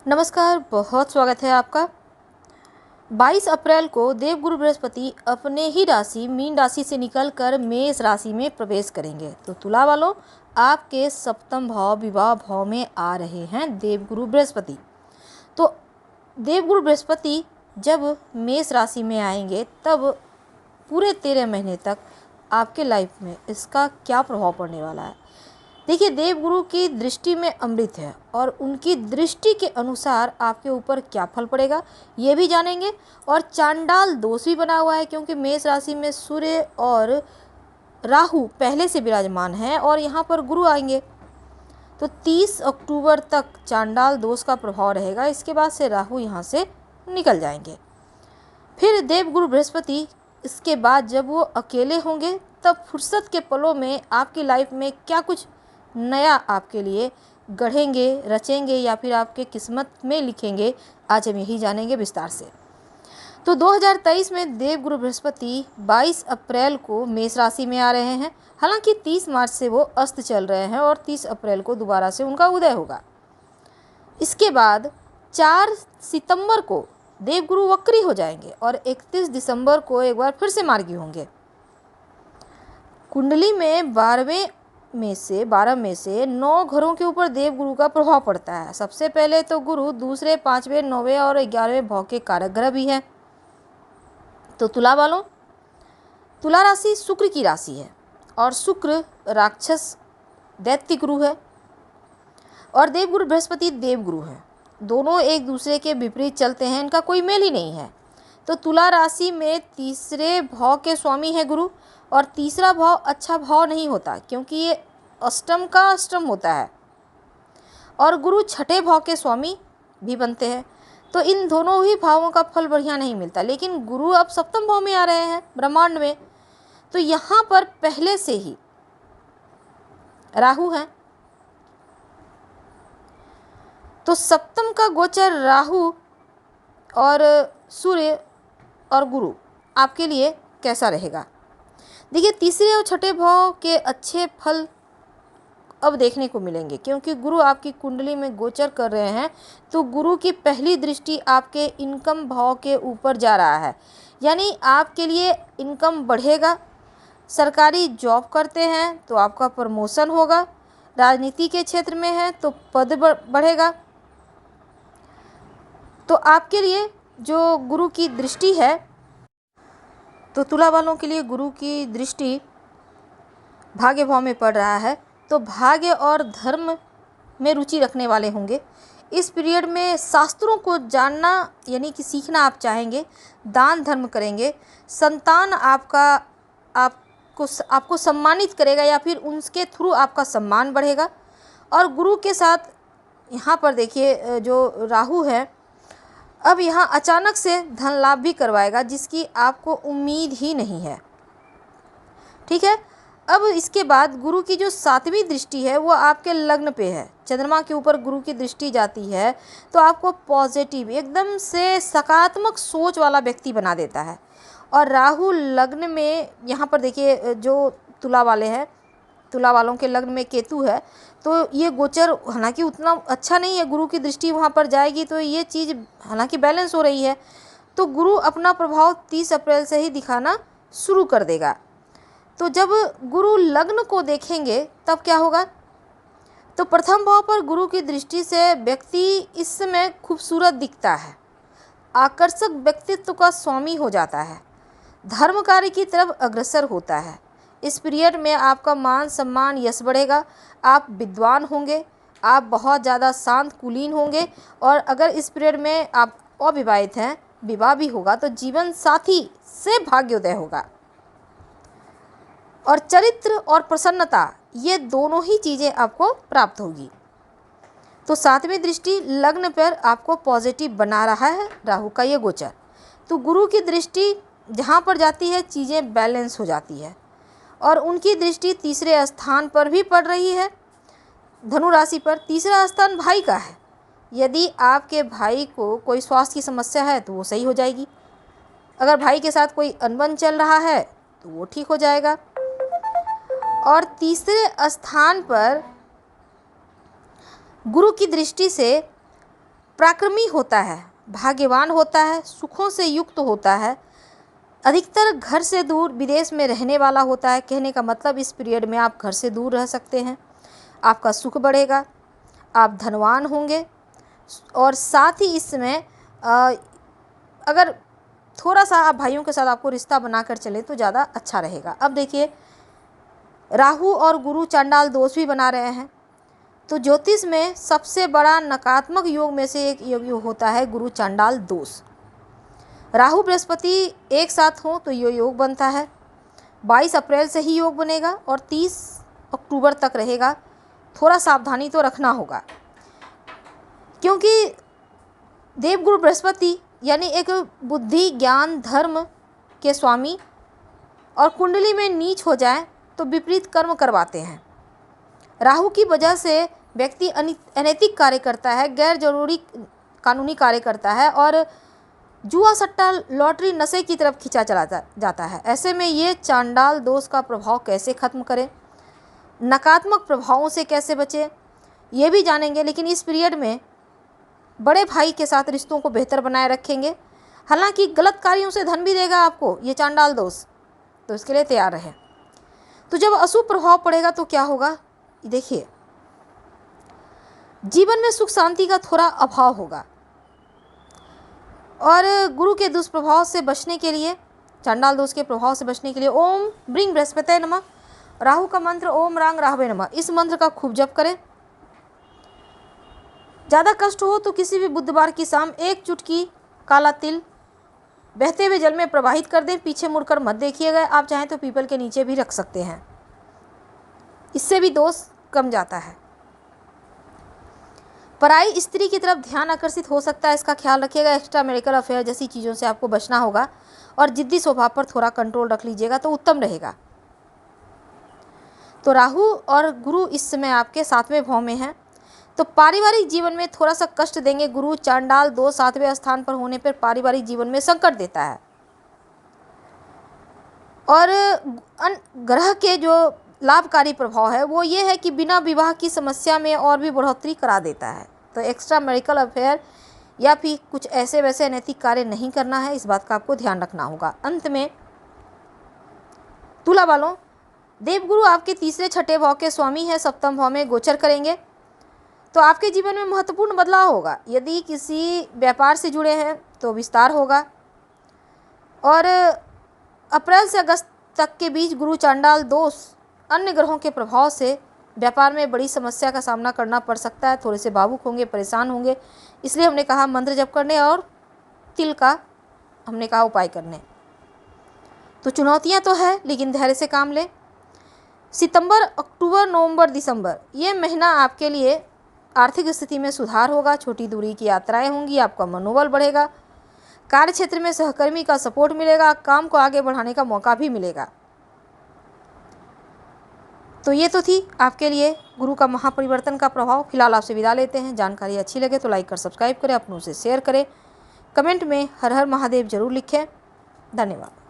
नमस्कार, बहुत स्वागत है आपका। 22 अप्रैल को देवगुरु बृहस्पति अपने ही राशि मीन राशि से निकलकर मेष राशि में प्रवेश करेंगे। तो तुला वालों, आपके सप्तम भाव विवाह भाव में आ रहे हैं देवगुरु बृहस्पति। तो देवगुरु बृहस्पति जब मेष राशि में आएंगे तब पूरे 13 महीने तक आपके लाइफ में इसका क्या प्रभाव पड़ने वाला है। देखिए, देवगुरु की दृष्टि में अमृत है और उनकी दृष्टि के अनुसार आपके ऊपर क्या फल पड़ेगा ये भी जानेंगे। और चांडाल दोष भी बना हुआ है क्योंकि मेष राशि में सूर्य और राहु पहले से विराजमान हैं और यहाँ पर गुरु आएंगे। तो 30 अक्टूबर तक चांडाल दोष का प्रभाव रहेगा। इसके बाद से राहु यहाँ से निकल जाएंगे। फिर देवगुरु बृहस्पति इसके बाद जब वो अकेले होंगे तब फुर्सत के पलों में आपकी लाइफ में क्या कुछ नया आपके लिए गढ़ेंगे, रचेंगे या फिर आपके किस्मत में लिखेंगे, आज हम यही जानेंगे विस्तार से। तो 2023 में देवगुरु बृहस्पति 22 अप्रैल को मेष राशि में आ रहे हैं। हालांकि 30 मार्च से वो अस्त चल रहे हैं और 30 अप्रैल को दोबारा से उनका उदय होगा। इसके बाद 4 सितंबर को देवगुरु वक्री हो जाएंगे और 31 दिसंबर को एक बार फिर से मार्गी होंगे। कुंडली में 12 में से 9 घरों के ऊपर देवगुरु का प्रभाव पड़ता है। सबसे पहले तो गुरु दूसरे, 5वें, 9वें और 11वें भाव के कारक ग्रह भी हैं। तो तुला वालों, तुला राशि शुक्र की राशि है और शुक्र राक्षस दैत्य गुरु है और देवगुरु बृहस्पति देवगुरु है। दोनों एक दूसरे के विपरीत चलते हैं, इनका कोई मेल ही नहीं है। तो तुला राशि में तीसरे भाव के स्वामी है गुरु और तीसरा भाव अच्छा भाव नहीं होता क्योंकि ये अष्टम का अष्टम होता है और गुरु छठे भाव के स्वामी भी बनते हैं। तो इन दोनों ही भावों का फल बढ़िया नहीं मिलता। लेकिन गुरु अब सप्तम भाव में आ रहे हैं ब्रह्मांड में, तो यहाँ पर पहले से ही राहु है। तो सप्तम का गोचर राहु और सूर्य और गुरु आपके लिए कैसा रहेगा। देखिए, तीसरे और छठे भाव के अच्छे फल अब देखने को मिलेंगे क्योंकि गुरु आपकी कुंडली में गोचर कर रहे हैं। तो गुरु की पहली दृष्टि आपके इनकम भाव के ऊपर जा रहा है, यानी आपके लिए इनकम बढ़ेगा। सरकारी जॉब करते हैं तो आपका प्रमोशन होगा, राजनीति के क्षेत्र में है तो पद बढ़ेगा। तो आपके लिए जो गुरु की दृष्टि है, तो तुला वालों के लिए गुरु की दृष्टि भाग्य भाव में पड़ रहा है। तो भाग्य और धर्म में रुचि रखने वाले होंगे। इस पीरियड में शास्त्रों को जानना यानी कि सीखना आप चाहेंगे, दान धर्म करेंगे, संतान आपको सम्मानित करेगा या फिर उनके थ्रू आपका सम्मान बढ़ेगा। और गुरु के साथ यहाँ पर देखिए जो राहु है अब यहाँ अचानक से धन लाभ भी करवाएगा जिसकी आपको उम्मीद ही नहीं है। ठीक है, अब इसके बाद गुरु की जो 7वीं दृष्टि है वो आपके लग्न पे है। चंद्रमा के ऊपर गुरु की दृष्टि जाती है तो आपको पॉजिटिव, एकदम से सकारात्मक सोच वाला व्यक्ति बना देता है। और राहु लग्न में यहाँ पर देखिए जो तुला वाले हैं, तुला वालों के लग्न में केतु है, तो ये गोचर हालांकि उतना अच्छा नहीं है। गुरु की दृष्टि वहाँ पर जाएगी तो ये चीज़ हालांकि बैलेंस हो रही है। तो गुरु अपना प्रभाव 30 अप्रैल से ही दिखाना शुरू कर देगा। तो जब गुरु लग्न को देखेंगे तब क्या होगा, तो प्रथम भाव पर गुरु की दृष्टि से व्यक्ति इस समय खूबसूरत दिखता है, आकर्षक व्यक्तित्व का स्वामी हो जाता है, धर्म कार्य की तरफ अग्रसर होता है। इस पीरियड में आपका मान सम्मान यश बढ़ेगा, आप विद्वान होंगे, आप बहुत ज़्यादा शांत कुलीन होंगे। और अगर इस पीरियड में आप अविवाहित हैं, विवाह भी होगा तो जीवन साथी से भाग्योदय होगा। और चरित्र और प्रसन्नता ये दोनों ही चीज़ें आपको प्राप्त होगी। तो 7वीं दृष्टि लग्न पर आपको पॉजिटिव बना रहा है राहु का ये गोचर। तो गुरु की दृष्टि जहाँ पर जाती है चीज़ें बैलेंस हो जाती है और उनकी दृष्टि तीसरे स्थान पर भी पड़ रही है, धनु राशि पर। तीसरा स्थान भाई का है। यदि आपके भाई को कोई स्वास्थ्य की समस्या है तो वो सही हो जाएगी। अगर भाई के साथ कोई अनबन चल रहा है तो वो ठीक हो जाएगा। और तीसरे स्थान पर गुरु की दृष्टि से पराक्रमी होता है, भाग्यवान होता है, सुखों से युक्त होता है, अधिकतर घर से दूर विदेश में रहने वाला होता है। कहने का मतलब इस पीरियड में आप घर से दूर रह सकते हैं, आपका सुख बढ़ेगा, आप धनवान होंगे और साथ ही इसमें अगर थोड़ा सा आप भाइयों के साथ आपको रिश्ता बनाकर चले तो ज़्यादा अच्छा रहेगा। अब देखिए, राहु और गुरु चांडाल दोष भी बना रहे हैं, तो ज्योतिष में सबसे बड़ा नकारात्मक योग में से एक योग होता है गुरु चांडाल दोष। राहु बृहस्पति एक साथ हों तो ये योग बनता है। 22 अप्रैल से ही योग बनेगा और 30 अक्टूबर तक रहेगा। थोड़ा सावधानी तो रखना होगा, क्योंकि देवगुरु बृहस्पति यानी एक बुद्धि, ज्ञान, धर्म के स्वामी और कुंडली में नीच हो जाए तो विपरीत कर्म करवाते हैं। राहु की वजह से व्यक्ति अनैतिक कार्य करता है, गैर जरूरी कानूनी कार्य करता है और जुआ, सट्टा, लॉटरी, नशे की तरफ खींचा चला जाता है। ऐसे में ये चांडाल दोष का प्रभाव कैसे खत्म करें, नकारात्मक प्रभावों से कैसे बचें, ये भी जानेंगे। लेकिन इस पीरियड में बड़े भाई के साथ रिश्तों को बेहतर बनाए रखेंगे। हालांकि गलत कार्यों से धन भी देगा आपको ये चांडाल दोष, तो इसके लिए तैयार रहें। तो जब अशुभ प्रभाव पड़ेगा तो क्या होगा, देखिए, जीवन में सुख शांति का थोड़ा अभाव होगा और गुरु के दुष्प्रभाव से बचने के लिए, चांडाल दोष के प्रभाव से बचने के लिए ओम ब्रिंग बृहस्पति नमः, राहु का मंत्र ओम रांग राहवे नमः, इस मंत्र का खूब जप करें। ज़्यादा कष्ट हो तो किसी भी बुधवार की शाम एक चुटकी काला तिल बहते हुए जल में प्रवाहित कर दें, पीछे मुड़कर मत देखिएगा। आप चाहें तो पीपल के नीचे भी रख सकते हैं, इससे भी दोष कम जाता है। पराई स्त्री की तरफ ध्यान आकर्षित हो सकता है, इसका ख्याल रखिएगा। एक्स्ट्रा मैरिटल अफेयर जैसी चीज़ों से आपको बचना होगा और जिद्दी स्वभाव पर थोड़ा कंट्रोल रख लीजिएगा तो उत्तम रहेगा। तो राहु और गुरु इस समय आपके 7वें भाव में हैं, तो पारिवारिक जीवन में थोड़ा सा कष्ट देंगे। गुरु चांडाल दो 7वें स्थान पर होने पर पारिवारिक जीवन में संकट देता है और ग्रह के जो लाभकारी प्रभाव है वो ये है कि बिना विवाह की समस्या में और भी बढ़ोतरी करा देता है। तो एक्स्ट्रा मैरिटल अफेयर या फिर कुछ ऐसे वैसे अनैतिक कार्य नहीं करना है, इस बात का आपको ध्यान रखना होगा। अंत में तुला वालों, देवगुरु आपके 3, 6 भाव के स्वामी हैं, 7वें भाव में गोचर करेंगे तो आपके जीवन में महत्वपूर्ण बदलाव होगा। यदि किसी व्यापार से जुड़े हैं तो विस्तार होगा और अप्रैल से अगस्त तक के बीच गुरु चांडाल दोष अन्य ग्रहों के प्रभाव से व्यापार में बड़ी समस्या का सामना करना पड़ सकता है। थोड़े से भावुक होंगे, परेशान होंगे, इसलिए हमने कहा मंत्र जप करने और तिल का हमने कहा उपाय करने। तो चुनौतियां तो है लेकिन धैर्य से काम लें। सितंबर, अक्टूबर, नवंबर, दिसंबर ये महीना आपके लिए आर्थिक स्थिति में सुधार होगा, छोटी दूरी की यात्राएं होंगी, आपका मनोबल बढ़ेगा, कार्य क्षेत्र में सहकर्मी का सपोर्ट मिलेगा, काम को आगे बढ़ाने का मौका भी मिलेगा। तो ये तो थी आपके लिए गुरु का महापरिवर्तन का प्रभाव। फिलहाल आपसे विदा लेते हैं। जानकारी अच्छी लगे तो लाइक कर सब्सक्राइब करें, अपनों से शेयर करें, कमेंट में हर हर महादेव जरूर लिखें। धन्यवाद।